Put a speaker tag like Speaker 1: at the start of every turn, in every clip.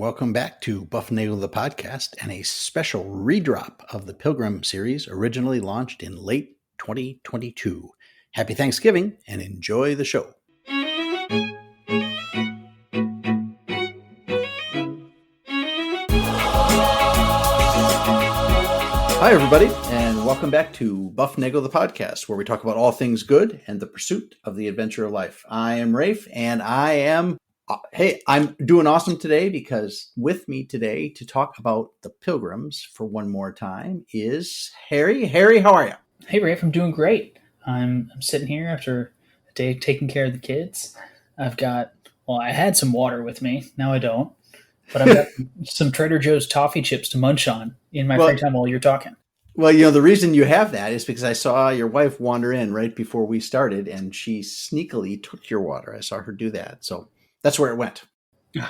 Speaker 1: welcome back to Bufnagle the podcast and a special redrop of the Pilgrim series originally launched in late 2022. Happy Thanksgiving and enjoy the show. Hi, everybody, and welcome back to Bufnagle the podcast, where we talk about all things good and the pursuit of the adventure of life. I am Rafe, and I'm doing awesome today because with me today to talk about the Pilgrims for one more time is Harry. Harry, how are you?
Speaker 2: Hey, Rafe, I'm doing great. I'm sitting here after a day taking care of the kids. I had some water with me. Now I don't. But I've got some Trader Joe's toffee chips to munch on in my free time while you're talking.
Speaker 1: Well, the reason you have that is because I saw your wife wander in right before we started, and she sneakily took your water. I saw her do that. So that's where it went.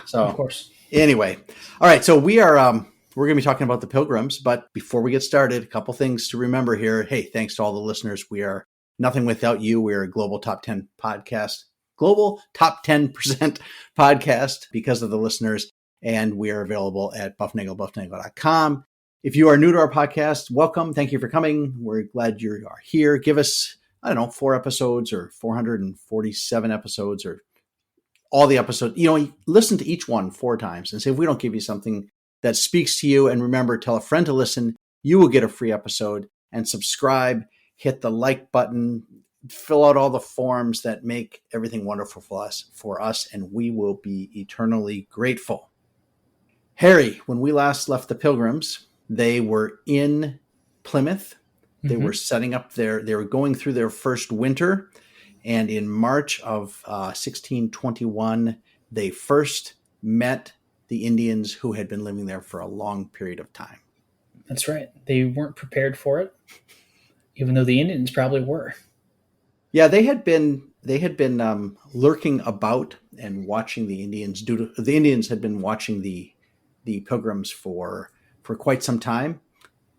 Speaker 1: So,
Speaker 2: of course.
Speaker 1: Anyway, all right. So we're going to be talking about the Pilgrims, but before we get started, a couple things to remember here. Hey, thanks to all the listeners. We are nothing without you. We're a global top 10 podcast, global top 10% podcast because of the listeners, and we are available at bufnagle.com. If you are new to our podcast, welcome. Thank you for coming. We're glad you are here. Give us, 4 episodes or 447 episodes or all the episodes. Listen to each one 4 times and say, if we don't give you something that speaks to you, and remember, tell a friend to listen, you will get a free episode. And subscribe, hit the like button, fill out all the forms that make everything wonderful for us, and we will be eternally grateful. Harry, when we last left the Pilgrims, they were in Plymouth. They were setting up they were going through their first winter. And in March of 1621, they first met the Indians who had been living there for a long period of time.
Speaker 2: That's right. They weren't prepared for it, even though the Indians probably were.
Speaker 1: Yeah, they had been lurking about and watching the Indians. The Indians had been watching the Pilgrims for quite some time,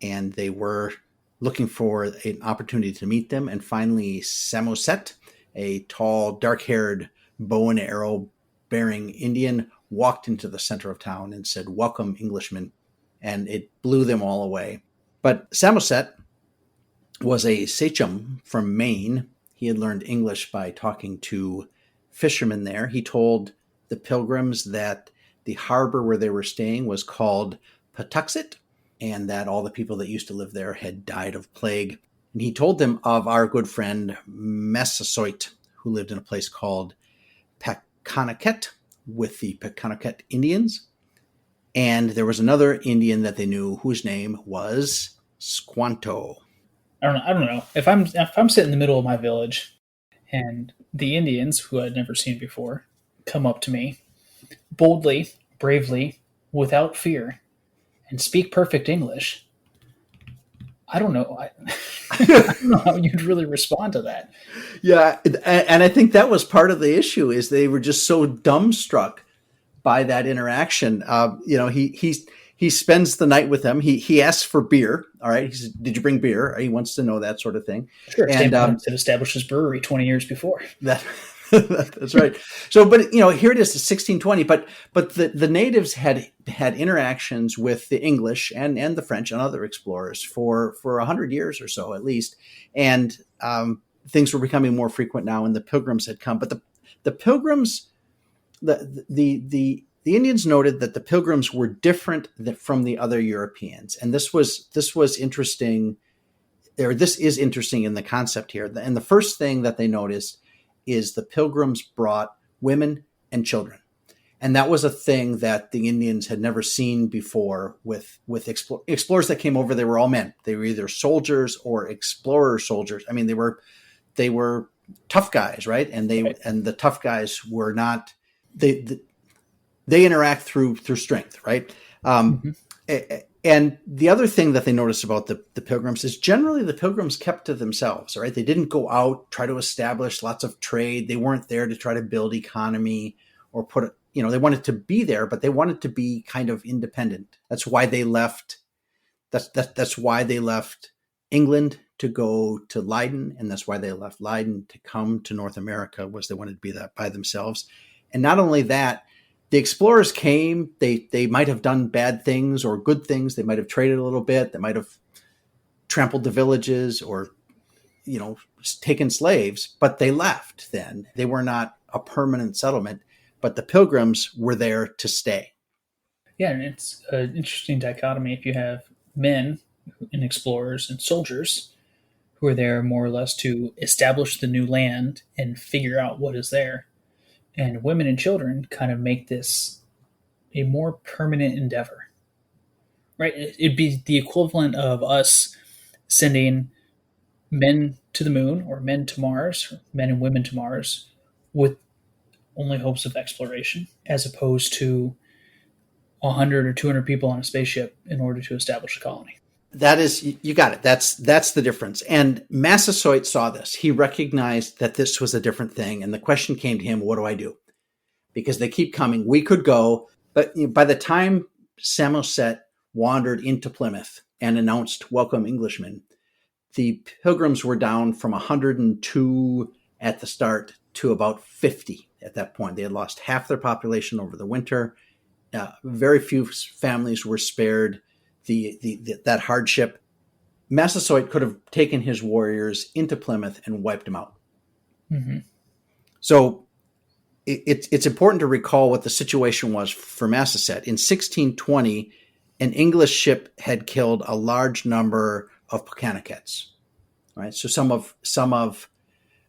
Speaker 1: and they were looking for an opportunity to meet them. And finally, Massasoit, a tall, dark-haired, bow and arrow-bearing Indian, walked into the center of town and said, "Welcome, Englishmen," and it blew them all away. But Massasoit was a sachem from Maine. He had learned English by talking to fishermen there. He told the Pilgrims that the harbor where they were staying was called Pokanokets, and that all the people that used to live there had died of plague. And he told them of our good friend Massasoit, who lived in a place called Pokanokets with the Pokanokets Indians. And there was another Indian that they knew whose name was Squanto.
Speaker 2: I don't know. If I'm sitting in the middle of my village and the Indians, who I'd never seen before, come up to me boldly, bravely, without fear, and speak perfect English, I don't know. I don't know how you'd really respond to that.
Speaker 1: Yeah, and I think that was part of the issue, is they were just so dumbstruck by that interaction. He spends the night with them. He asks for beer. All right, he says, "Did you bring beer?" He wants to know that sort of thing.
Speaker 2: Sure, and had established his brewery 20 years before.
Speaker 1: That's right. So, but here it is, 1620. But the natives had interactions with the English and the French and other explorers for 100 years or so, at least, and things were becoming more frequent now. And the Pilgrims had come, but the Pilgrims, the Indians noted that the Pilgrims were different from the other Europeans, and this was interesting. This is interesting in the concept here. And the first thing that they noticed is the Pilgrims brought women and children. And that was a thing that the Indians had never seen before with explorers that came over. They were all men. They were either soldiers or explorer soldiers. I mean, they were tough guys, right? And and the tough guys were not, they interact through strength, right? And the other thing that they noticed about the Pilgrims is generally the Pilgrims kept to themselves, right? They didn't go out, try to establish lots of trade. They weren't there to try to build economy or they wanted to be there, but they wanted to be kind of independent. That's why they left. That's why they left England to go to Leiden. And that's why they left Leiden to come to North America, was they wanted to be that by themselves. And not only that, the explorers came. They might have done bad things or good things. They might have traded a little bit. They might have trampled the villages or, taken slaves, but they left then. They were not a permanent settlement, but the Pilgrims were there to stay.
Speaker 2: Yeah, and it's an interesting dichotomy if you have men and explorers and soldiers who are there more or less to establish the new land and figure out what is there. And women and children kind of make this a more permanent endeavor, right? It'd be the equivalent of us sending men to the moon or men to Mars, or men and women to Mars with only hopes of exploration, as opposed to 100 or 200 people on a spaceship in order to establish a colony.
Speaker 1: That is, you got it. That's the difference. And Massasoit saw this. He recognized that this was a different thing. And the question came to him, what do I do? Because they keep coming. We could go. But by the time Samoset wandered into Plymouth and announced, welcome Englishmen, the Pilgrims were down from 102 at the start to about 50 at that point. They had lost half their population over the winter. Very few families were spared that hardship. Massasoit could have taken his warriors into Plymouth and wiped them out.
Speaker 2: Mm-hmm.
Speaker 1: So it's important to recall what the situation was for Massasoit. In 1620, an English ship had killed a large number of Pokanokets. Right, so some of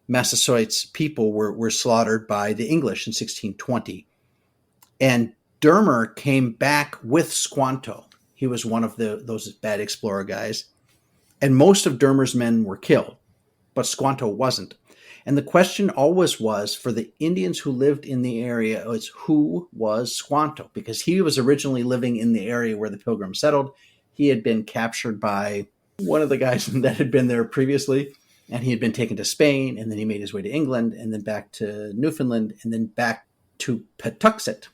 Speaker 1: Massasoit's people were slaughtered by the English in 1620, and Dermer came back with Squanto. He was one of those bad explorer guys. And most of Dermer's men were killed, but Squanto wasn't. And the question always was for the Indians who lived in the area was who was Squanto? Because he was originally living in the area where the Pilgrims settled. He had been captured by one of the guys that had been there previously, and he had been taken to Spain, and then he made his way to England, and then back to Newfoundland, and then back to Patuxet.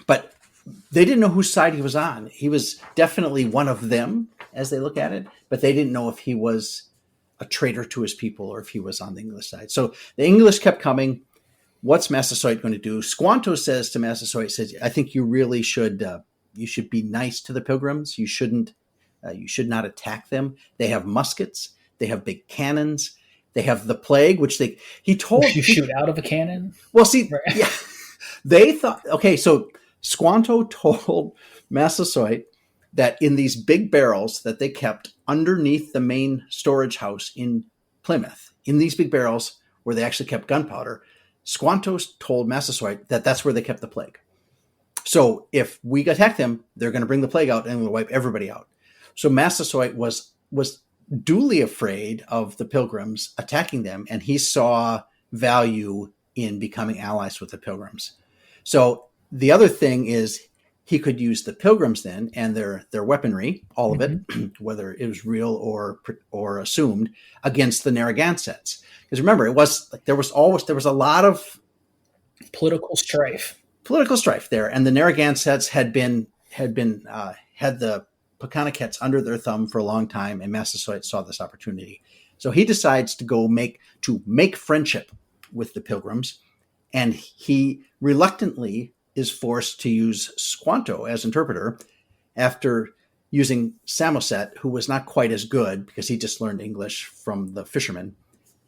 Speaker 1: But they didn't know whose side he was on. He was definitely one of them, as they look at it, but they didn't know if he was a traitor to his people or if he was on the English side. So the English kept coming. What's Massasoit going to do? Squanto says to Massasoit, says, I think you really should, you should be nice to the Pilgrims. You should not attack them. They have muskets. They have big cannons. They have the plague, which he told
Speaker 2: you shoot out of a cannon.
Speaker 1: Well, see,
Speaker 2: right.
Speaker 1: Yeah, they thought, okay, so Squanto told Massasoit that in these big barrels that they kept underneath the main storage house in Plymouth, in these big barrels where they actually kept gunpowder, Squanto told Massasoit that that's where they kept the plague. So if we attack them, they're going to bring the plague out and we'll wipe everybody out. So Massasoit was duly afraid of the Pilgrims attacking them, and he saw value in becoming allies with the Pilgrims. So the other thing is he could use the Pilgrims then and their weaponry, all of it, whether it was real or assumed, against the Narragansetts. Because remember, it was like there was a lot of
Speaker 2: political strife
Speaker 1: there, and the Narragansetts had the Pokanokets under their thumb for a long time, and Massasoit saw this opportunity. So he decides to go make friendship with the Pilgrims, and he reluctantly is forced to use Squanto as interpreter after using Samoset, who was not quite as good because he just learned English from the fishermen.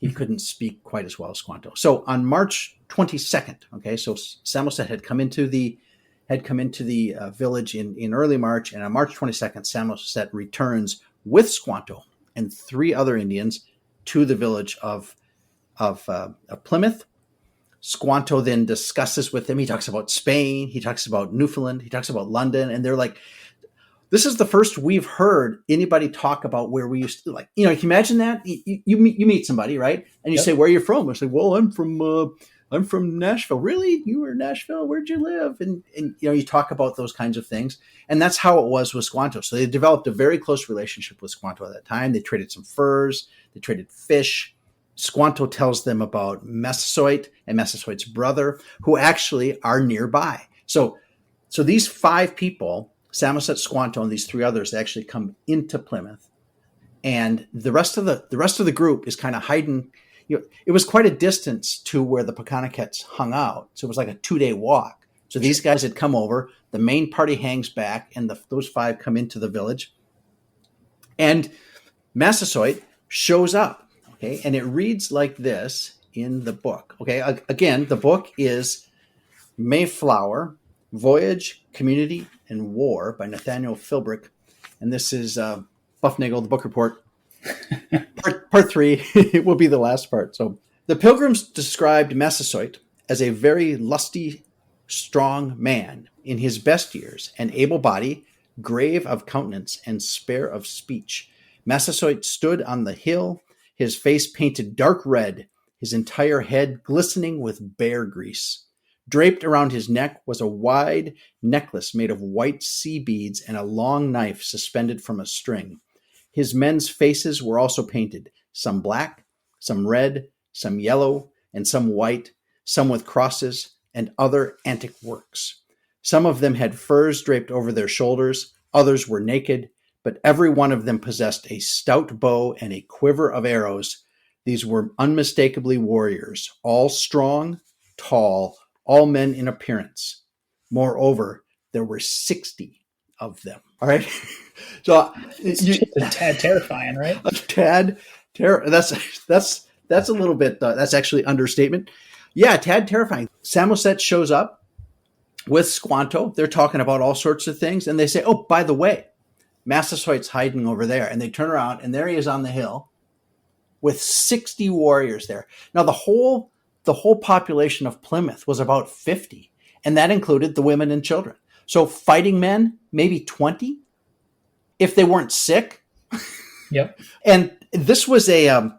Speaker 1: He couldn't speak quite as well as Squanto. So on March 22nd, okay, so Samoset had come into the village in early March, and on March 22nd, Samoset returns with Squanto and 3 other Indians to the village of Plymouth. Squanto then discusses with him. He talks about Spain. He talks about Newfoundland. He talks about London. And they're like, this is the first we've heard anybody talk about where we used to, like, can you imagine that? You meet somebody, right? And you say, where are you from? I say, well, I'm from Nashville. Really? You were in Nashville? Where'd you live? And you talk about those kinds of things. And that's how it was with Squanto. So they developed a very close relationship with Squanto at that time. They traded some furs. They traded fish. Squanto tells them about Massasoit and Massasoit's brother, who actually are nearby. So these 5 people, Samoset, Squanto, and these 3 others, actually come into Plymouth, and the rest of the group is kind of hiding. It was quite a distance to where the Pokanokets hung out, so it was like a 2-day walk So these guys had come over. The main party hangs back, and those 5 come into the village. And Massasoit shows up. Okay, and it reads like this in the book. Okay, again, the book is Mayflower, Voyage, Community, and War by Nathaniel Philbrick. And this is Bufnagle, the book report. Part 3 it will be the last part. So the Pilgrims described Massasoit as a very lusty, strong man in his best years, an able body, grave of countenance, and spare of speech. Massasoit stood on the hill, his face painted dark red, his entire head glistening with bear grease. Draped around his neck was a wide necklace made of white sea beads and a long knife suspended from a string. His men's faces were also painted, some black, some red, some yellow, and some white, some with crosses and other antic works. Some of them had furs draped over their shoulders, others were naked, but every one of them possessed a stout bow and a quiver of arrows. These were unmistakably warriors, all strong, tall, all men in appearance. Moreover, there were 60 of them. All right. So
Speaker 2: it's just a tad terrifying, right?
Speaker 1: A tad that's a little bit, that's actually understatement. Yeah, a tad terrifying. Samoset shows up with Squanto. They're talking about all sorts of things. And they say, oh, by the way, Massasoit's hiding over there. And they turn around and there he is on the hill with 60 warriors there. Now, the whole population of Plymouth was about 50. And that included the women and children. So fighting men, maybe 20, if they weren't sick.
Speaker 2: Yep.
Speaker 1: And this was a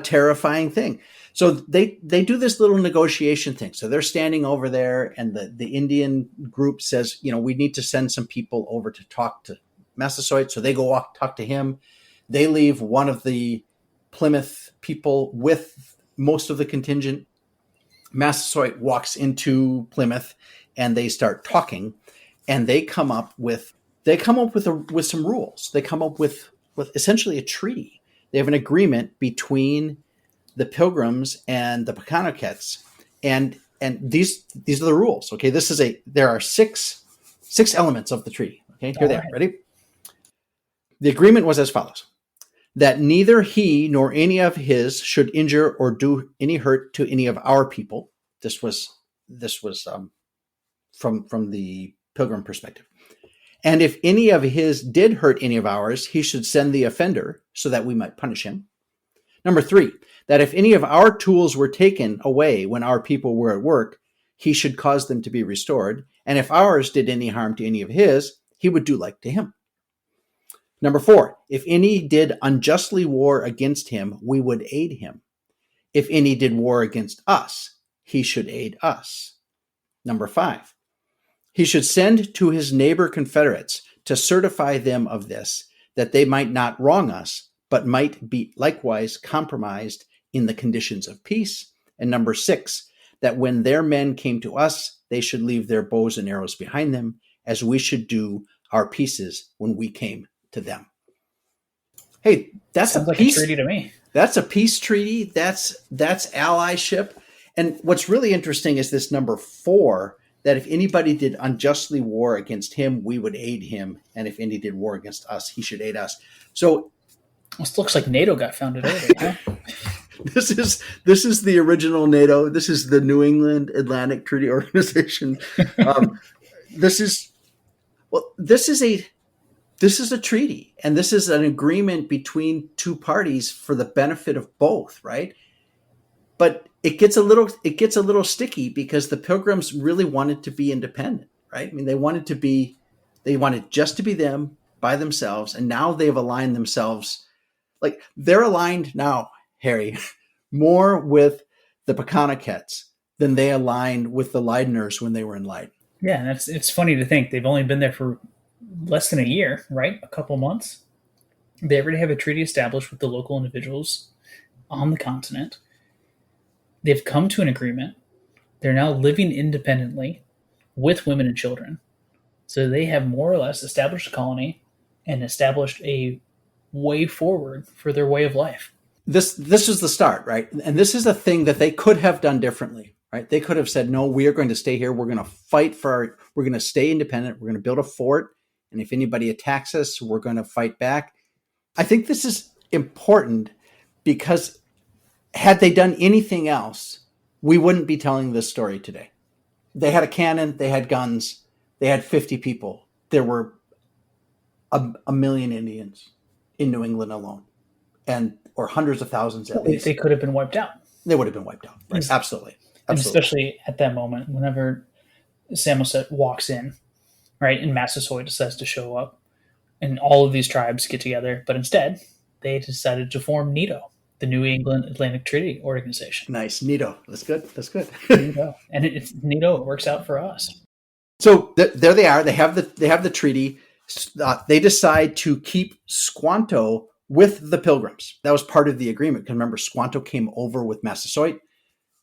Speaker 1: terrifying thing. So they do this little negotiation thing. So they're standing over there, and the Indian group says, we need to send some people over to talk to Massasoit. So they go talk to him. They leave one of the Plymouth people with most of the contingent. Massasoit walks into Plymouth, and they start talking, and they come up with some rules. They come up with essentially a treaty. They have an agreement between the Pilgrims and the Pokanokets, and these are the rules. Okay, there are six elements of the treaty. Okay, here they are. Ready? The agreement was as follows: that neither he nor any of his should injure or do any hurt to any of our people. This was from the Pilgrim perspective. And if any of his did hurt any of ours, he should send the offender so that we might punish him. Number 3, that if any of our tools were taken away when our people were at work, he should cause them to be restored. And if ours did any harm to any of his, he would do like to him. Number 4, if any did unjustly war against him, we would aid him. If any did war against us, he should aid us. Number 5, he should send to his neighbor confederates to certify them of this, that they might not wrong us, but might be likewise compromised in the conditions of peace. And number 6, that when their men came to us, they should leave their bows and arrows behind them, as we should do our pieces when we came to them. Hey, that's
Speaker 2: sounds like
Speaker 1: peace
Speaker 2: a treaty to me.
Speaker 1: That's a peace treaty. That's allyship. And what's really interesting is this number 4, that if anybody did unjustly war against him, we would aid him. And if any did war against us, he should aid us. So
Speaker 2: this looks like NATO got founded early, huh?
Speaker 1: This is the original NATO. This is the New England Atlantic Treaty Organization. This is a treaty, and this is an agreement between two parties for the benefit of both, right? But it gets a little sticky because the Pilgrims really wanted to be independent, right? I mean, they wanted just to be them by themselves, and now they've aligned themselves. Like, they're aligned now, Harry, more with the Pokanokets than they aligned with the Leideners when they were in Leiden.
Speaker 2: Yeah, and it's funny to think they've only been there for less than a year, right? A couple months. They already have a treaty established with the local individuals on the continent. They've come to an agreement. They're now living independently with women and children. So they have more or less established a colony and established a way forward for their way of life.
Speaker 1: This is the start, right? And this is a thing that they could have done differently, right? They could have said, no, we are going to stay here. We're going to fight we're going to stay independent. We're going to build a fort. And if anybody attacks us, we're going to fight back. I think this is important because had they done anything else, we wouldn't be telling this story today. They had a cannon, they had guns, they had 50 people. There were a million Indians in New England alone, or hundreds of thousands at least.
Speaker 2: They could have been wiped out.
Speaker 1: They would have been wiped out. Right? Absolutely.
Speaker 2: And especially at that moment, whenever Samoset walks in, right, and Massasoit decides to show up, and all of these tribes get together, but instead they decided to form NATO, the New England Atlantic Treaty Organization.
Speaker 1: Nice, NATO. That's good.
Speaker 2: NATO. And it's NATO. It works out for us.
Speaker 1: So there they are. They have the treaty. They decide to keep Squanto with the Pilgrims. That was part of the agreement. Because remember, Squanto came over with Massasoit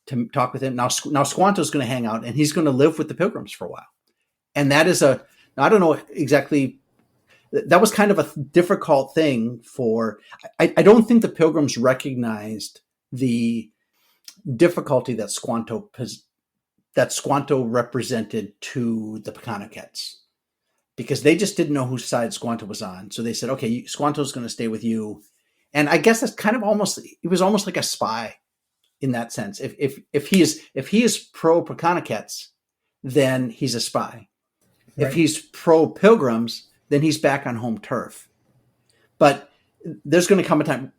Speaker 1: to talk with him. Now Squanto's going to hang out, and he's going to live with the Pilgrims for a while. And that is I don't know exactly. That was kind of a difficult thing I don't think the Pilgrims recognized the difficulty that Squanto represented to the Pokanokets, because they just didn't know whose side Squanto was on. So they said, okay, Squanto's going to stay with you. And I guess that's kind of it was almost like a spy in that sense. If he is pro Pokanokets, then he's a spy. Right. If he's pro Pilgrims, then he's back on home turf. But there's going to come a time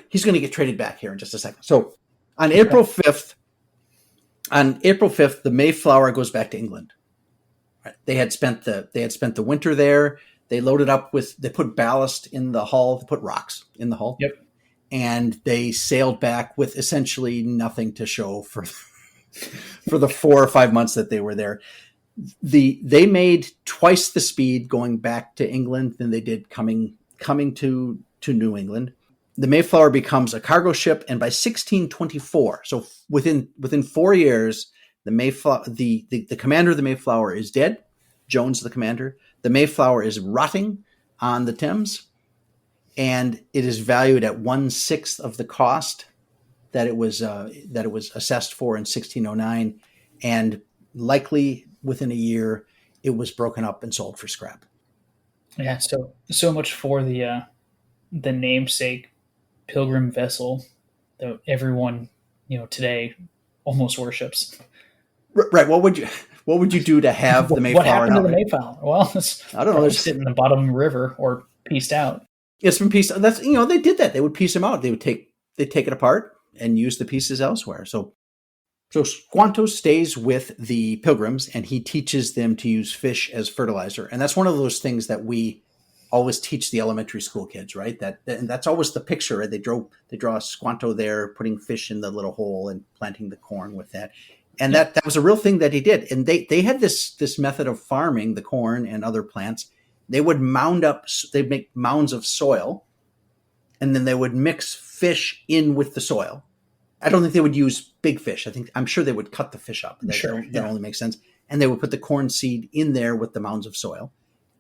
Speaker 1: he's going to get traded back here in just a second. So on April 5th, the Mayflower goes back to England. Right. They had spent the winter there. They loaded up they put ballast in the hull, they put rocks in the hull.
Speaker 2: Yep.
Speaker 1: And they sailed back with essentially nothing to show for the 4 or 5 months that they were there. They made twice the speed going back to England than they did coming to New England. The Mayflower becomes a cargo ship, and by 1624, so within 4 years, the Mayflower, the commander of the Mayflower is dead. Jones, the commander. The Mayflower is rotting on the Thames, and it is valued at 1/6 of the cost that it was assessed for in 1609, and likely within a year, it was broken up and sold for scrap.
Speaker 2: Yeah, so much for the namesake pilgrim vessel that everyone today almost worships.
Speaker 1: Right. What would you do to have the Mayflower?
Speaker 2: What happened to the Mayflower? Well,
Speaker 1: I don't know.
Speaker 2: It's sitting in the bottom of the river or pieced out.
Speaker 1: It's been pieced. That's they did that. They would piece them out. They'd take it apart and use the pieces elsewhere. So Squanto stays with the Pilgrims, and he teaches them to use fish as fertilizer. And that's one of those things that we always teach the elementary school kids, right? And that's always the picture. Right? They draw Squanto there, putting fish in the little hole and planting the corn with that. And that was a real thing that he did. And they had this method of farming the corn and other plants. They would they'd make mounds of soil, and then they would mix fish in with the soil. I don't think they would use big fish. I'm sure they would cut the fish up. That only makes sense. And they would put the corn seed in there with the mounds of soil.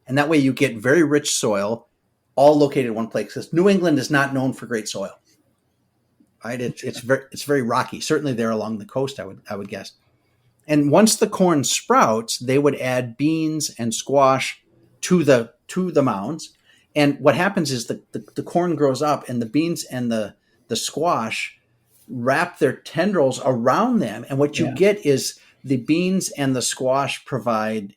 Speaker 1: And that way you get very rich soil, all located in one place. Because New England is not known for great soil. Right? It's very rocky. Certainly there along the coast, I would guess. And once the corn sprouts, they would add beans and squash to the mounds. And what happens is the corn grows up, and the beans and the squash wrap their tendrils around them, and what you get is the beans and the squash provide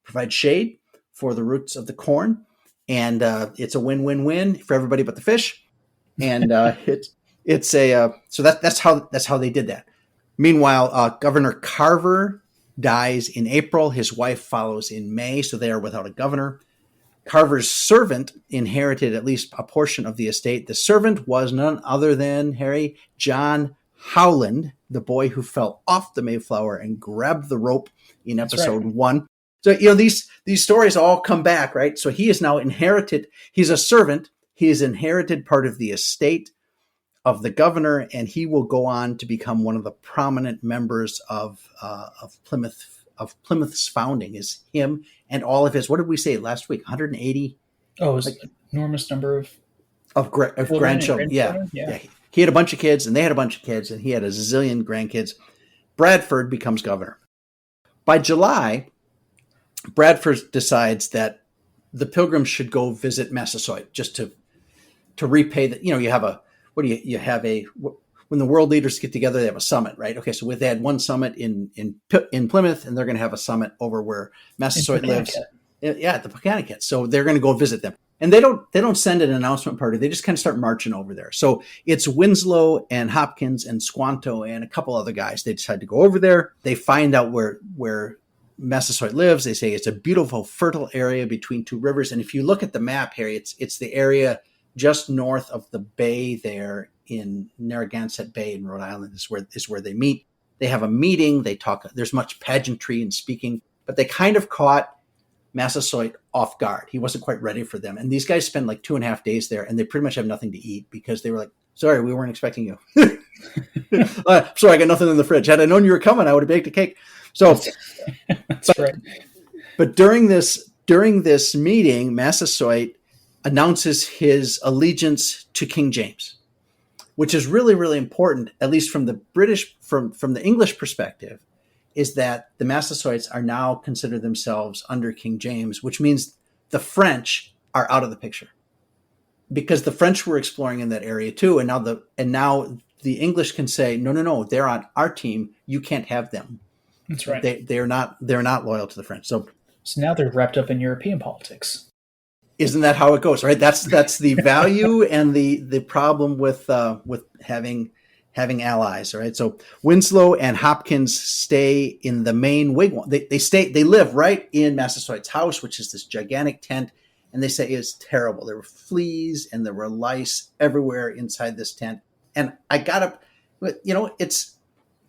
Speaker 1: provide shade for the roots of the corn, and it's a win-win-win for everybody but the fish. And so that's how they did that. Meanwhile, Governor Carver dies in April. His wife follows in May, so they are without a governor. Carver's servant inherited at least a portion of the estate. The servant was none other than John Howland, the boy who fell off the Mayflower and grabbed the rope in episode 1. So, these stories all come back, right? So he is now inherited. He's a servant. He has inherited part of the estate of the governor, and he will go on to become one of the prominent members of Plymouth. Of Plymouth's founding is him and all of his, what did we say last week? 180?
Speaker 2: Oh, it was an enormous number
Speaker 1: of grandchildren. Yeah. He had a bunch of kids, and they had a bunch of kids, and he had a zillion grandkids. Bradford becomes governor. By July, Bradford decides that the Pilgrims should go visit Massasoit just to repay that. You have when the world leaders get together, they have a summit, right? Okay, so they had one summit in Plymouth, and they're going to have a summit over where Massasoit lives. Yeah, at the Pokanokets. So they're going to go visit them. And they don't send an announcement party. They just kind of start marching over there. So it's Winslow and Hopkins and Squanto and a couple other guys. They decide to go over there. They find out where Massasoit lives. They say it's a beautiful, fertile area between two rivers. And if you look at the map here, it's the area just north of the bay there in Narragansett Bay in Rhode Island is where they meet. They have a meeting. They talk. There's much pageantry and speaking, but they kind of caught Massasoit off guard. He wasn't quite ready for them. And these guys spend like 2.5 days there, and they pretty much have nothing to eat because they were like, sorry, we weren't expecting you. Sorry, I got nothing in the fridge. Had I known you were coming, I would have baked a cake. So
Speaker 2: that's right.
Speaker 1: But during this meeting, Massasoit announces his allegiance to King James, which is really, really important, at least from the from the English perspective, is that the Massasoits are now consider themselves under King James, which means the French are out of the picture because the French were exploring in that area too. And now the English can say, no, they're on our team. You can't have them.
Speaker 2: That's right.
Speaker 1: They're not loyal to the French. So
Speaker 2: now they're wrapped up in European politics.
Speaker 1: Isn't that how it goes? Right. That's the value and the problem with having allies, all right? So Winslow and Hopkins stay in the main wigwam. They live right in Massasoit's house, which is this gigantic tent, and they say it's terrible. There were fleas and there were lice everywhere inside this tent. And I got to,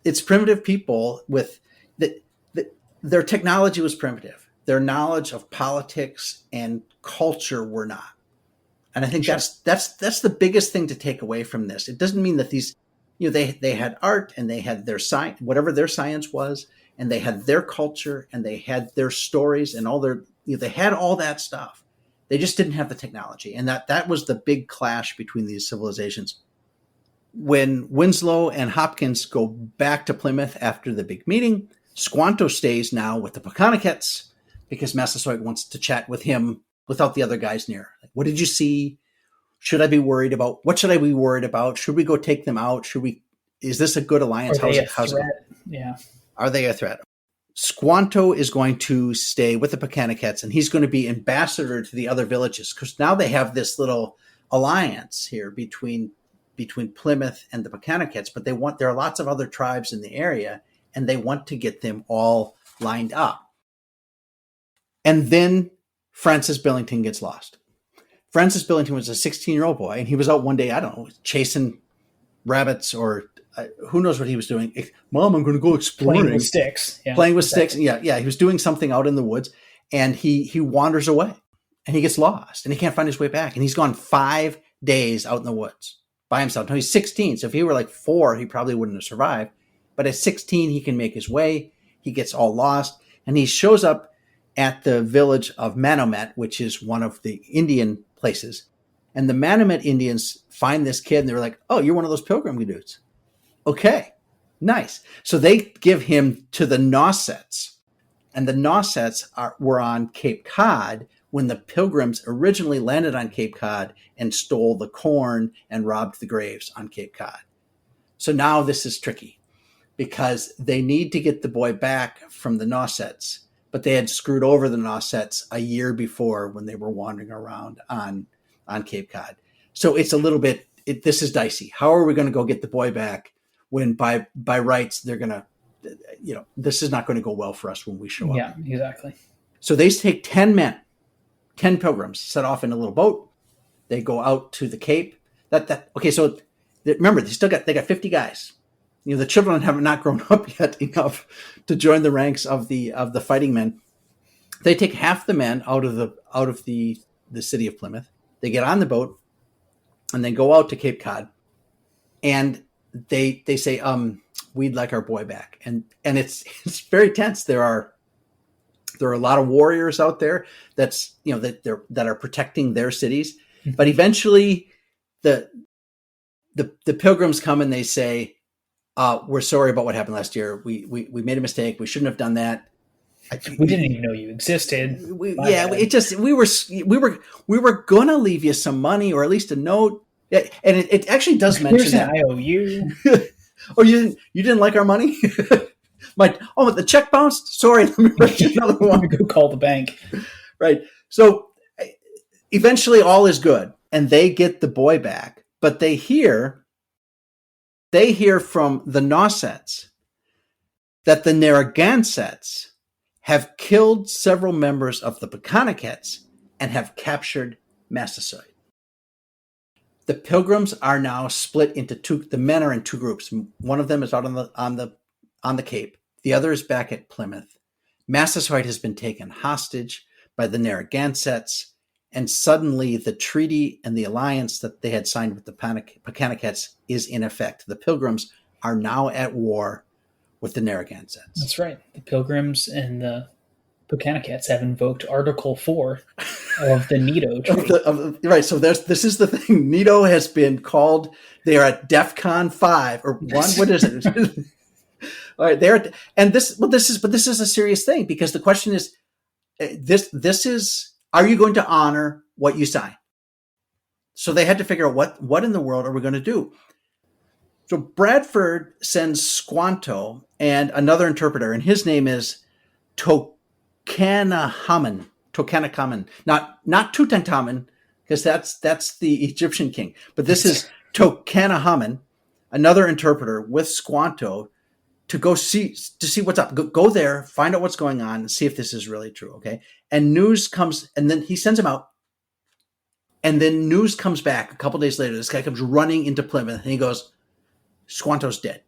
Speaker 1: it's primitive people with their technology was primitive. Their knowledge of politics and culture were not. And I think that's the biggest thing to take away from this. It doesn't mean that these they had art and they had their science, whatever their science was, and they had their culture and they had their stories and all their, they had all that stuff. They just didn't have the technology. And that was the big clash between these civilizations. When Winslow and Hopkins go back to Plymouth after the big meeting, Squanto stays now with the Pokanokets because Massasoit wants to chat with him without the other guys near. Like, what did you see? Should I be worried about? What should I be worried about? Should we go take them out? Is this a good alliance?
Speaker 2: How's it? Yeah.
Speaker 1: Are they a threat? Squanto is going to stay with the Pokanokets, and he's going to be ambassador to the other villages because now they have this little alliance here between Plymouth and the Pokanokets, but there are lots of other tribes in the area, and they want to get them all lined up. And then Francis Billington gets lost. Francis Billington was a 16-year-old boy, and he was out one day, I don't know, chasing rabbits or who knows what he was doing. Mom, I'm going to go exploring.
Speaker 2: Playing with sticks. Yeah,
Speaker 1: playing with sticks. Yeah. He was doing something out in the woods, and he wanders away, and he gets lost, and he can't find his way back. And he's gone 5 days out in the woods by himself. Now, he's 16, so if he were like 4, he probably wouldn't have survived. But at 16, he can make his way. He gets all lost, and he shows up at the village of Manomet, which is one of the Indian places. And the Manomet Indians find this kid, and they're like, oh, you're one of those pilgrim dudes. Okay, nice. So they give him to the Nausets. And the Nausets were on Cape Cod when the Pilgrims originally landed on Cape Cod and stole the corn and robbed the graves on Cape Cod. So now this is tricky because they need to get the boy back from the Nausets, but they had screwed over the Nausets a year before when they were wandering around on Cape Cod. So it's a little bit, this is dicey. How are we going to go get the boy back when by rights they're going to, this is not going to go well for us when we show up.
Speaker 2: Yeah, exactly.
Speaker 1: So they take 10 men, 10 pilgrims, set off in a little boat. They go out to the Cape. Okay, so remember, they got 50 guys. The children have not grown up yet enough to join the ranks of the fighting men. They take half the men out of the city of Plymouth. They get on the boat and they go out to Cape Cod, and they say, we'd like our boy back. And it's very tense. There are a lot of warriors out there that are protecting their cities. Mm-hmm. But eventually the pilgrims come and they say, we're sorry about what happened last year. We made a mistake. We shouldn't have done that.
Speaker 2: We didn't even know you existed.
Speaker 1: We were gonna leave you some money or at least a note. Yeah, and it actually does mention that
Speaker 2: IOU.
Speaker 1: Oh, you didn't like our money? The check bounced. Sorry, let me write you another one.
Speaker 2: Go call the bank.
Speaker 1: Right. So eventually, all is good, and they get the boy back. But they hear from the Nausets that the Narragansetts have killed several members of the Pokanokets and have captured Massasoit. The Pilgrims are now split into two. The men are in two groups. One of them is out on the Cape. The other is back at Plymouth. Massasoit has been taken hostage by the Narragansetts, and suddenly the treaty and the alliance that they had signed with the Pokanokets is in effect. The Pilgrims are now at war with the Narragansetts.
Speaker 2: That's right. The Pilgrims and the Pokanokets have invoked Article 4 of the NATO Treaty.
Speaker 1: Right. So this is the thing. NATO has been called. They are at DEFCON 5 or 1. What is it? All right. This is a serious thing, because the question is, this is, are you going to honor what you sign? So they had to figure out what in the world are we going to do? So Bradford sends Squanto and another interpreter, and his name is Tokanahamen. Not Tutankhamen, because that's the Egyptian king. But this is Tokanahamen, another interpreter with Squanto, to go see what's up. Go there, find out what's going on, and see if this is really true. Okay. And news comes, and then he sends him out. And then news comes back a couple days later. This guy comes running into Plymouth, and he goes, Squanto's dead.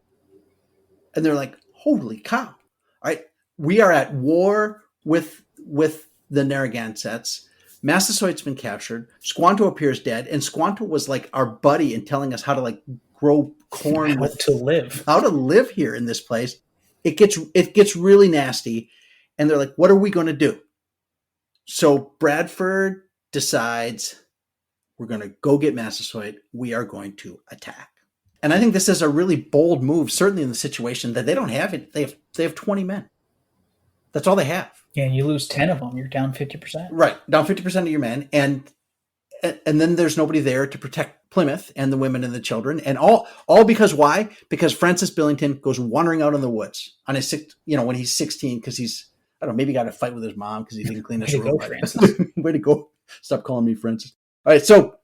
Speaker 1: And they're like, holy cow. All right. We are at war with the Narragansetts. Massasoit's been captured. Squanto appears dead. And Squanto was like our buddy in telling us how to grow corn, how to live here in this place. It gets really nasty. And they're like, what are we going to do? So Bradford decides, we're going to go get Massasoit. We are going to attack. And I think this is a really bold move, certainly in the situation that they don't have it. They have 20 men. That's all they have.
Speaker 2: Yeah, and you lose 10 of them, you're down 50%.
Speaker 1: Right, down 50% of your men, and then there's nobody there to protect Plymouth and the women and the children, and all because why? Because Francis Billington goes wandering out in the woods on his when he's 16, because he's, I don't know, maybe got a fight with his mom because he didn't clean his room. Way to go! Stop calling me Francis. All right, so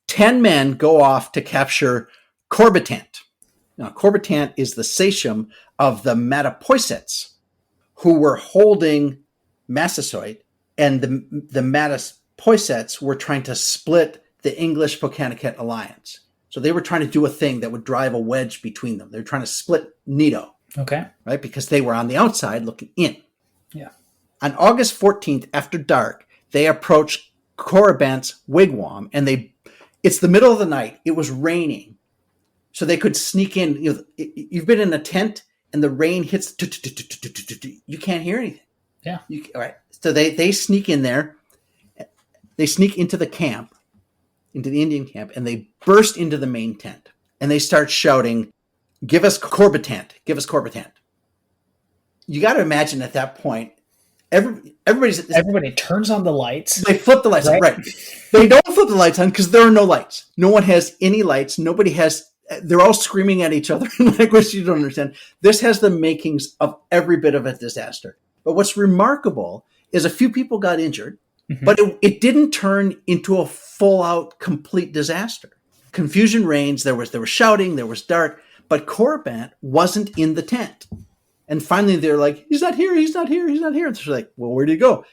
Speaker 1: 10 men go off to capture Corbitant. Now, Corbitant is the sachem of the Mattapoisets, who were holding Massasoit, and the Mattapoisets were trying to split the English Pokanoket alliance. So they were trying to do a thing that would drive a wedge between them. They were trying to split NATO. Okay. Right? Because they were on the outside looking in. Yeah. On August 14th, after dark, they approached Coribant's wigwam, and it's the middle of the night. It was raining. So they could sneak in. You've been in a tent and the rain hits. You can't hear anything. Yeah. All right. So they sneak in there. They sneak into the camp, into the Indian camp, and they burst into the main tent. And they start shouting, "Give us Corbitant! Give us Corbitant!" You got to imagine at that point, everybody turns on the lights. They flip the lights on. Right. They don't flip the lights on because there are no lights. No one has any lights. Nobody has. They're all screaming at each other in language you don't understand. This has the makings of every bit of a disaster. But what's remarkable is a few people got injured, but it didn't turn into a full-out, complete disaster. Confusion reigns. There was shouting. There was dark. But Coribant wasn't in the tent. And finally, they're like, he's not here. He's not here. He's not here. And they're like, well, where did he go?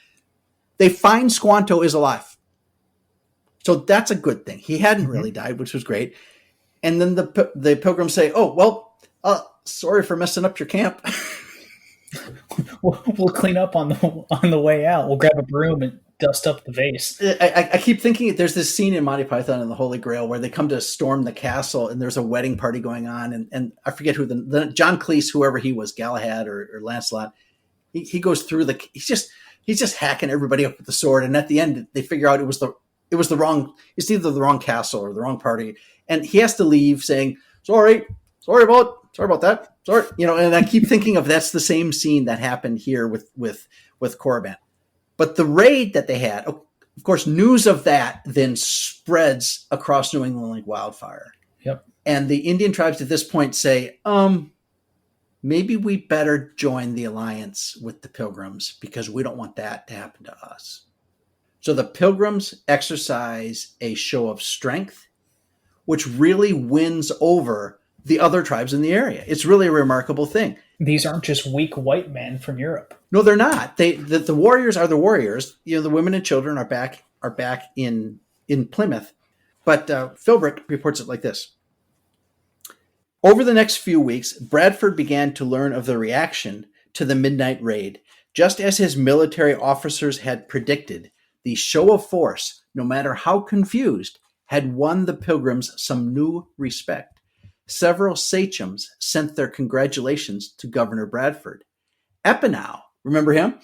Speaker 1: They find Squanto is alive. So that's a good thing. He hadn't really died, which was great. And then the Pilgrims say, oh, well, sorry for messing up your camp.
Speaker 2: We'll clean up on the way out. We'll grab a broom and dust up the vase.
Speaker 1: I keep thinking there's this scene in Monty Python and the Holy Grail where they come to storm the castle and there's a wedding party going on. And I forget who the John Cleese, whoever he was, Galahad or Lancelot, he goes through he's just hacking everybody up with the sword. And at the end, they figure out it's either the wrong castle or the wrong party. And he has to leave saying, sorry about sorry about that. Sorry. And I keep thinking of that's the same scene that happened here with Korriban. But the raid that they had, of course, news of that then spreads across New England like wildfire.
Speaker 2: Yep.
Speaker 1: And the Indian tribes at this point say, maybe we better join the alliance with the Pilgrims because we don't want that to happen to us. So the Pilgrims exercise a show of strength, which really wins over the other tribes in the area. It's really a remarkable thing.
Speaker 2: These aren't just weak white men from Europe.
Speaker 1: No, they're not. The warriors are the warriors. The women and children are back in Plymouth. But Philbrick reports it like this. Over the next few weeks, Bradford began to learn of the reaction to the midnight raid. Just as his military officers had predicted, the show of force, no matter how confused, had won the Pilgrims some new respect. Several sachems sent their congratulations to Governor Bradford. Epinow, remember him?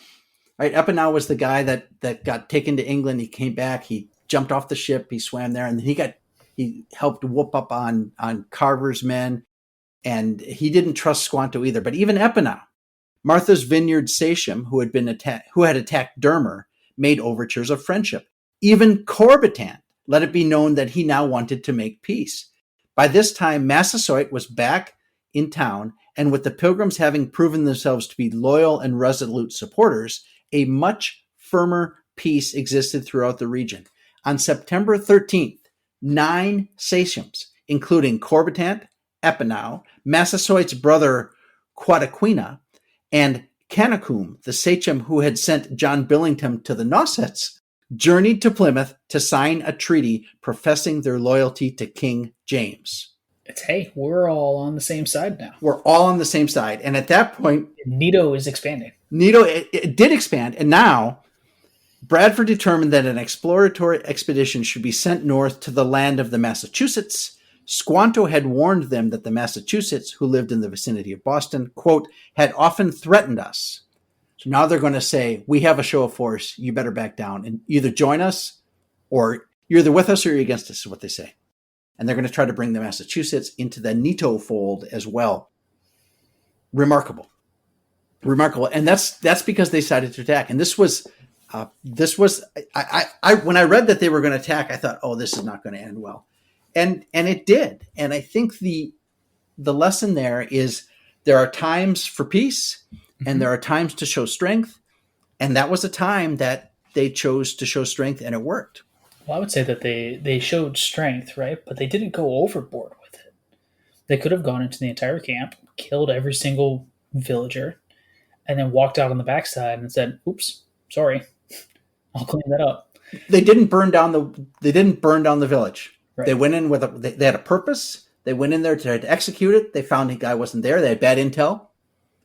Speaker 1: Right, Epinow was the guy that got taken to England. He came back. He jumped off the ship. He swam there, and he helped whoop up on Carver's men, and he didn't trust Squanto either. But even Epinow, Martha's Vineyard sachem, who had attacked Dermer, made overtures of friendship. Even Corbitant let it be known that he now wanted to make peace. By this time, Massasoit was back in town, and with the Pilgrims having proven themselves to be loyal and resolute supporters, a much firmer peace existed throughout the region. On September 13th, 9 sachems, including Corbitant, Epinow, Massasoit's brother Quataquina, and Canacum, the sachem who had sent John Billington to the Nausetts, journeyed to Plymouth to sign a treaty professing their loyalty to King James.
Speaker 2: Hey, we're all on the same side now.
Speaker 1: We're all on the same side. And at that point,
Speaker 2: NATO is expanding.
Speaker 1: It did expand. And now Bradford determined that an exploratory expedition should be sent north to the land of the Massachusetts. Squanto had warned them that the Massachusetts, who lived in the vicinity of Boston, quote, had often threatened us. So now they're going to say, we have a show of force. You better back down and either join us or you're either with us or you're against us, is what they say. And they're going to try to bring the Massachusetts into the NATO fold as well. Remarkable. And that's because they decided to attack. And this was when I read that they were going to attack, I thought, oh, this is not going to end well. And it did. And I think the lesson there is there are times for peace and there are times to show strength. And that was a time that they chose to show strength, and it worked.
Speaker 2: Well, I would say that they showed strength, right? But they didn't go overboard with it. They could have gone into the entire camp, killed every single villager, and then walked out on the backside and said, oops, sorry, I'll clean that up.
Speaker 1: They didn't burn down the village. Right. They went in they had a purpose. They went in there to execute it. They found the guy wasn't there. They had bad intel.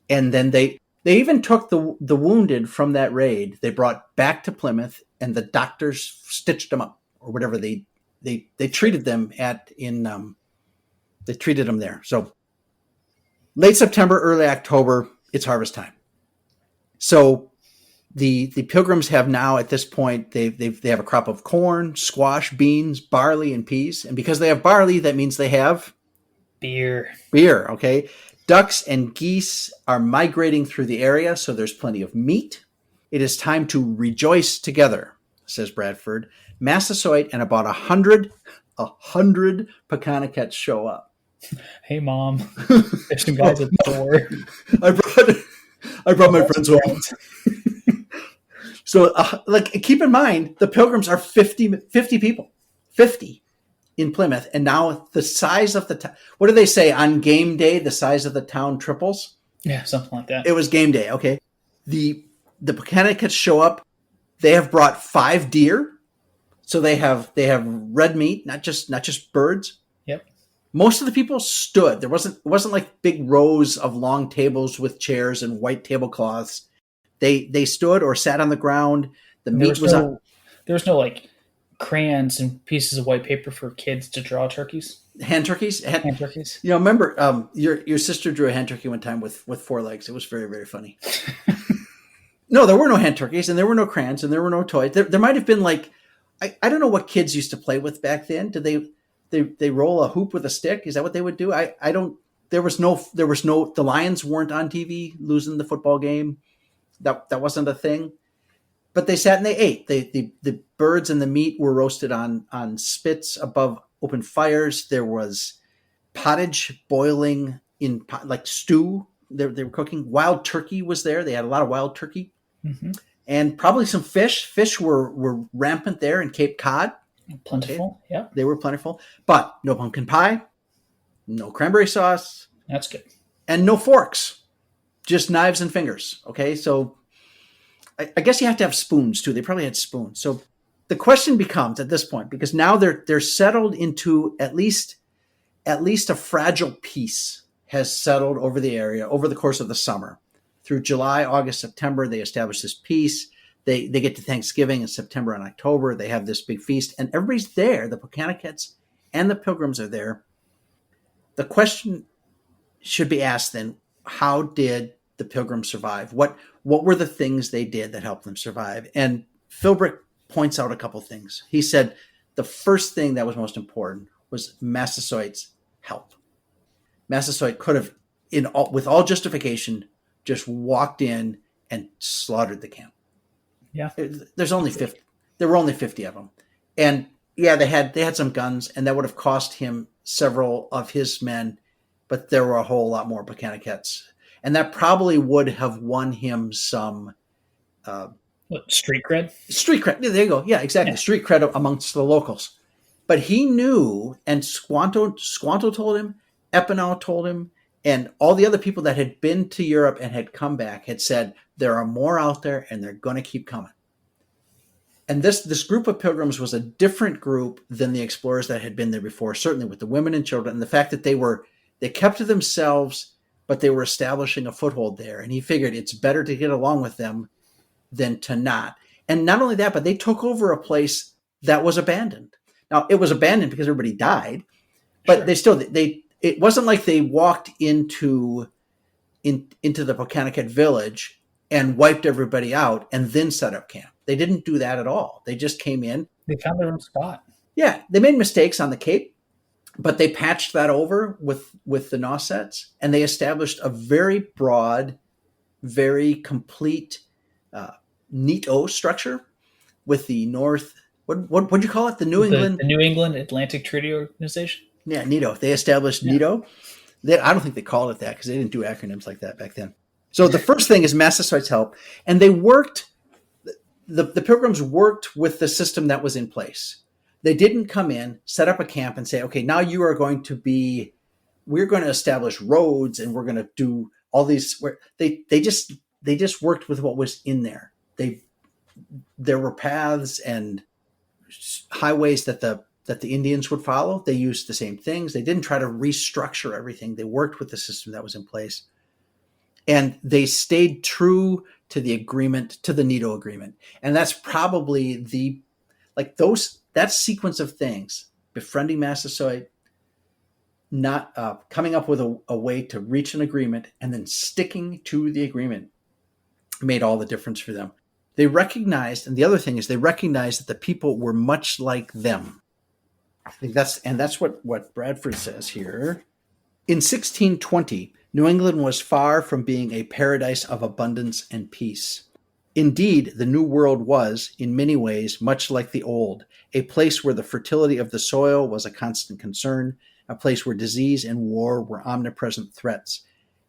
Speaker 1: And then they even took the wounded from that raid. They brought back to Plymouth, and the doctors stitched them up or whatever they treated them they treated them there. So late September, early October, it's harvest time. So the Pilgrims have now at this point, they have a crop of corn, squash, beans, barley, and peas. And because they have barley, that means they have
Speaker 2: beer.
Speaker 1: Okay. Ducks and geese are migrating through the area, so there's plenty of meat. It is time to rejoice together, says Bradford. Massasoit and about 100 Pokanokets show up.
Speaker 2: Hey, Mom. There's some guys at the door.
Speaker 1: I brought my friends home. So, keep in mind, the Pilgrims are 50 people. 50 in Plymouth. And now the size of the town, what do they say? On game day, the size of the town triples?
Speaker 2: Yeah, something like that.
Speaker 1: It was game day, okay. The Pokanokets show up. They have brought 5 deer. So they have red meat, not just birds.
Speaker 2: Yep.
Speaker 1: Most of the people stood. It wasn't like big rows of long tables with chairs and white tablecloths. They stood or sat on the ground. The meat was on.
Speaker 2: There was no like crayons and pieces of white paper for kids to draw turkeys.
Speaker 1: Hand turkeys.
Speaker 2: Hand turkeys.
Speaker 1: Remember, your sister drew a hand turkey one time with 4 legs. It was very, very funny. No, there were no hand turkeys, and there were no crayons, and there were no toys. There might have been like, I don't know what kids used to play with back then. Did they roll a hoop with a stick? Is that what they would do? I don't the Lions weren't on TV losing the football game. That wasn't a thing. But they sat and they ate. The birds and the meat were roasted on spits above open fires. There was pottage boiling in like stew. They were cooking. Wild turkey was there. They had a lot of wild turkey.
Speaker 2: Mm-hmm.
Speaker 1: And probably some fish. Fish were rampant there in Cape Cod.
Speaker 2: Plentiful, okay. Yeah.
Speaker 1: They were plentiful. But no pumpkin pie, no cranberry sauce.
Speaker 2: That's good.
Speaker 1: And no forks, just knives and fingers. Okay, so I guess you have to have spoons too. They probably had spoons. So the question becomes at this point, because now they're settled into at least a fragile peace has settled over the area over the course of the summer. Through July, August, September, they establish this peace. They get to Thanksgiving in September and October. They have this big feast, and everybody's there. The Pokanokets and the Pilgrims are there. The question should be asked then, how did the Pilgrims survive? What were the things they did that helped them survive? And Philbrick points out a couple things. He said the first thing that was most important was Massasoit's help. Massasoit could have, with all justification, just walked in and slaughtered the camp.
Speaker 2: Yeah.
Speaker 1: There's only 50. There were only 50 of them. And yeah, they had some guns, and that would have cost him several of his men, but there were a whole lot more Pokanokets. And that probably would have won him some
Speaker 2: street cred?
Speaker 1: Street cred. There you go. Yeah, exactly. Yeah. Street cred amongst the locals. But he knew, and Squanto told him, Epinal told him, and all the other people that had been to Europe and had come back had said, there are more out there and they're going to keep coming. And this group of pilgrims was a different group than the explorers that had been there before, certainly with the women and children, and the fact that they kept to themselves, but they were establishing a foothold there. And he figured it's better to get along with them than to not. And not only that, but they took over a place that was abandoned. Now, it was abandoned because everybody died, but sure. It wasn't like they walked into the Pokanoket village and wiped everybody out and then set up camp. They didn't do that at all. They just came in.
Speaker 2: They found their own spot.
Speaker 1: Yeah, they made mistakes on the Cape, but they patched that over with the Nausetts, and they established a very broad, very complete NEATO structure with the North. What'd you call it? The New
Speaker 2: England Atlantic Treaty Organization.
Speaker 1: Yeah, NEATO. They established NEATO. I don't think they called it that because they didn't do acronyms like that back then. So the first thing is Massasoit's help, and they worked. The Pilgrims worked with the system that was in place. They didn't come in, set up a camp, and say, "Okay, now you are going to be. We're going to establish roads, and we're going to do all these." They just worked with what was in there. There were paths and highways that the Indians would follow. They used the same things. They didn't try to restructure everything. They worked with the system that was in place. And they stayed true to the agreement, to the NEATO agreement. And that's probably that sequence of things, befriending Massasoit, not coming up with a way to reach an agreement, and then sticking to the agreement made all the difference for them. They recognized, and the other thing is they recognized that the people were much like them. I think that's what Bradford says here. In 1620, New England was far from being a paradise of abundance and peace. Indeed, the New World was, in many ways, much like the Old, a place where the fertility of the soil was a constant concern, a place where disease and war were omnipresent threats.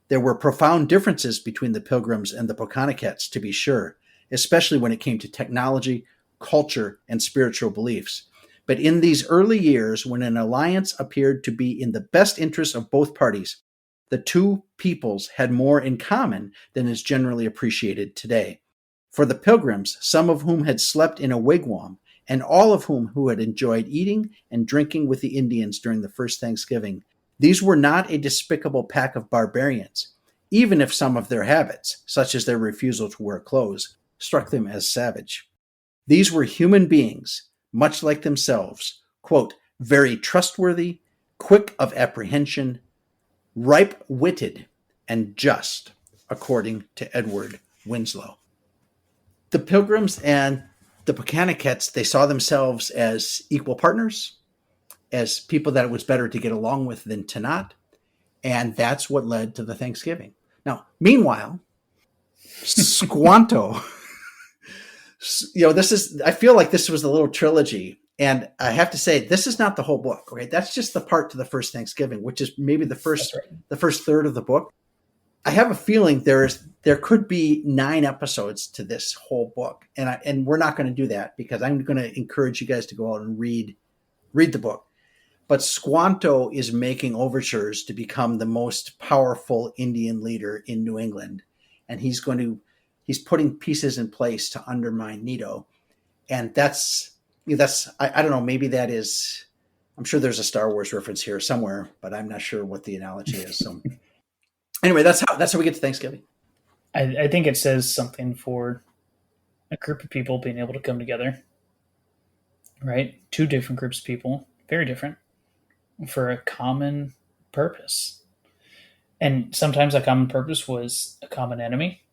Speaker 1: There were profound differences between the Pilgrims and the Pokanokets, to be sure, especially when it came to technology, culture, and spiritual beliefs. But in these early years, when an alliance appeared to be in the best interest of both parties, the two peoples had more in common than is generally appreciated today. For the Pilgrims, some of whom had slept in a wigwam, and all of who had enjoyed eating and drinking with the Indians during the first Thanksgiving, these were not a despicable pack of barbarians, even if some of their habits, such as their refusal to wear clothes, struck them as savage. These were human beings, much like themselves, quote, very trustworthy, quick of apprehension, ripe-witted, and just, according to Edward Winslow. The Pilgrims and the Pokanokets, they saw themselves as equal partners, as people that it was better to get along with than to not. And that's what led to the Thanksgiving. Now, meanwhile, Squanto, I feel like this was a little trilogy. And I have to say, this is not the whole book. Okay. That's just the part to the first Thanksgiving, which is maybe the first third of the book. I have a feeling there could be 9 episodes to this whole book. And we're not going to do that because I'm going to encourage you guys to go out and read the book. But Squanto is making overtures to become the most powerful Indian leader in New England. And he's putting pieces in place to undermine Neato. And that's I don't know, maybe that is, I'm sure there's a Star Wars reference here somewhere, but I'm not sure what the analogy is. So anyway, that's how we get to Thanksgiving.
Speaker 2: I think it says something for a group of people being able to come together, right? 2 different groups of people, very different, for a common purpose. And sometimes that common purpose was a common enemy,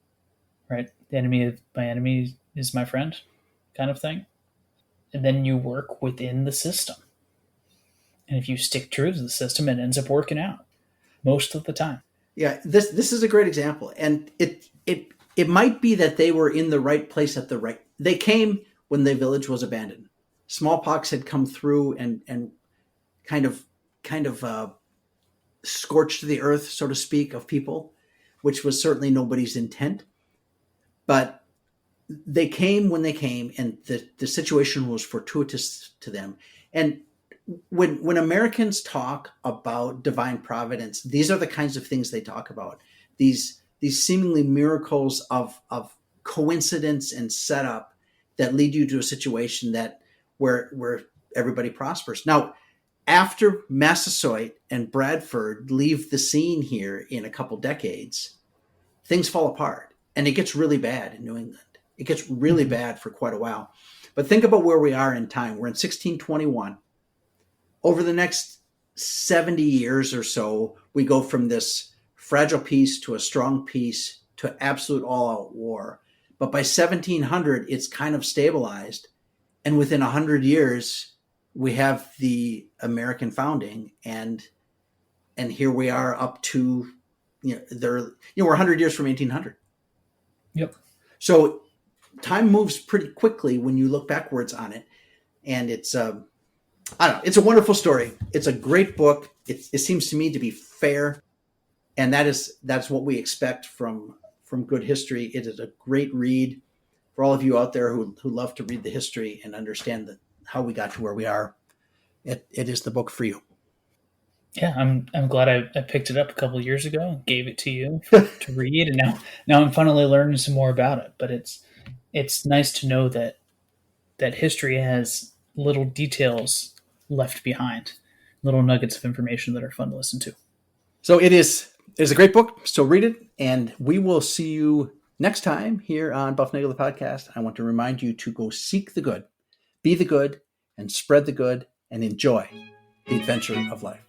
Speaker 2: right? The enemy of my enemy is my friend kind of thing. And then you work within the system. And if you stick true to the system, it ends up working out most of the time.
Speaker 1: Yeah, this is a great example. And it might be that they were in the right place at the right. They came when the village was abandoned. Smallpox had come through and kind of scorched the earth, so to speak, of people, which was certainly nobody's intent. But they came when they came, and the situation was fortuitous to them. And when Americans talk about divine providence, these are the kinds of things they talk about. These seemingly miracles of coincidence and setup that lead you to a situation where everybody prospers. Now, after Massasoit and Bradford leave the scene here in a couple decades, things fall apart, and it gets really bad in New England. It gets really bad for quite a while. But think about where we are in time. We're in 1621. Over the next 70 years or so, we go from this fragile peace to a strong peace to absolute all-out war. But by 1700, it's kind of stabilized. And within 100 years, we have the American founding. And here we are up to, we're 100 years from 1800.
Speaker 2: Yep.
Speaker 1: So time moves pretty quickly when you look backwards on it. And it's, I don't know, it's a wonderful story. It's a great book. It seems to me to be fair. And that's what we expect from good history. It is a great read for all of you out there who love to read the history and understand how we got to where we are. It is the book for you.
Speaker 2: Yeah, I'm glad I picked it up a couple of years ago and gave it to you to read, and now I'm finally learning some more about it. But it's nice to know that history has little details left behind, little nuggets of information that are fun to listen to.
Speaker 1: So it is a great book. So read it, and we will see you next time here on Bufnagle the podcast. I want to remind you to go seek the good, be the good, and spread the good, and enjoy the adventure of life.